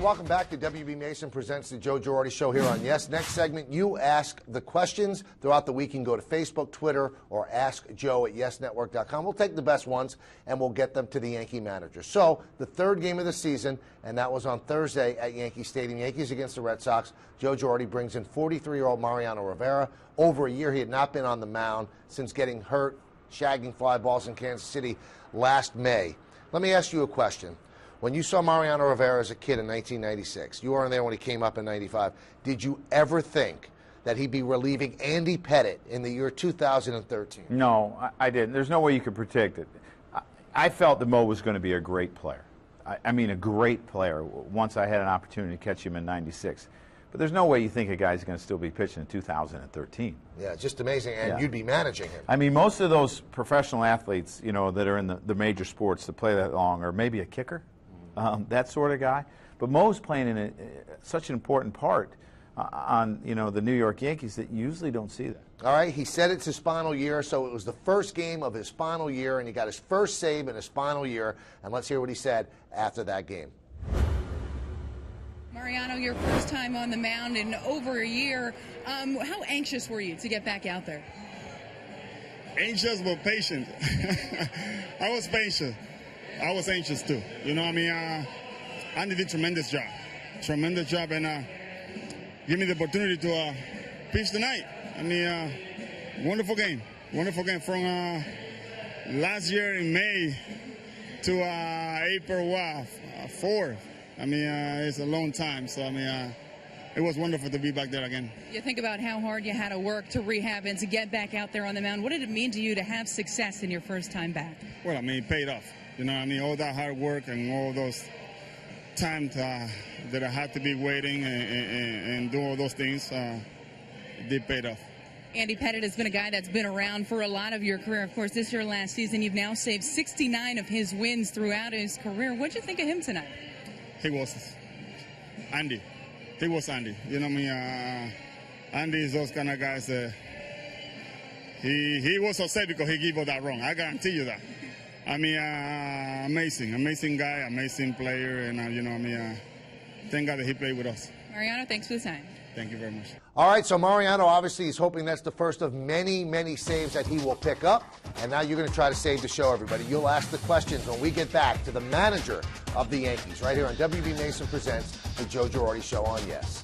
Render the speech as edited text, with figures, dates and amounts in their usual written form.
welcome back to WB Mason Presents the Joe Girardi Show here on Yes. Next segment, you ask the questions. Throughout the week, you can go to Facebook, Twitter, or askjoe@yesnetwork.com. We'll take the best ones, and we'll get them to the Yankee manager. So, the third game of the season, and that was on Thursday at Yankee Stadium. Yankees against the Red Sox. Joe Girardi brings in 43-year-old Mariano Rivera. Over a year, he had not been on the mound since getting hurt, shagging fly balls in Kansas City last May. Let me ask you a question. When you saw Mariano Rivera as a kid in 1996, you weren't there when he came up in 95, did you ever think that he'd be relieving Andy Pettitte in the year 2013? No, I didn't. There's no way you could predict it. I felt that Mo was going to be a great player. I mean, a great player once I had an opportunity to catch him in 96. But there's no way you think a guy's going to still be pitching in 2013. Yeah, it's just amazing, and you'd be managing him. I mean, most of those professional athletes, you know, that are in the major sports that play that long, or maybe a kicker, that sort of guy. But Mo's playing in such an important part on, you know, the New York Yankees that you usually don't see that. All right, he said it's his final year, so it was the first game of his final year, and he got his first save in his final year. And let's hear what he said after that game. Mariano, your first time on the mound in over a year. How anxious were you to get back out there? Anxious but patient. I was patient. I was anxious too. You know, I mean, Andy did a tremendous job, and give me the opportunity to pitch tonight. I mean, wonderful game from last year in May to April 4th. I mean, it's a long time, so I mean, it was wonderful to be back there again. You think about how hard you had to work to rehab and to get back out there on the mound. What did it mean to you to have success in your first time back? Well, I mean, it paid off. You know, I mean, all that hard work and all those times that I had to be waiting and do all those things, it did pay off. Andy Pettitte has been a guy that's been around for a lot of your career. Of course, this year, last season, you've now saved 69 of his wins throughout his career. What did you think of him tonight? He was Andy. He was Andy. You know what I mean? Andy is those kind of guys that he was upset because he gave us that wrong. I guarantee you that. I mean, amazing guy, amazing player, and you know, I mean, thank God that he played with us. Mariano, thanks for the time. Thank you very much. All right, so Mariano obviously is hoping that's the first of many, many saves that he will pick up. And now you're going to try to save the show, everybody. You'll ask the questions when we get back to the manager of the Yankees right here on WB Mason Presents the Joe Girardi Show on Yes.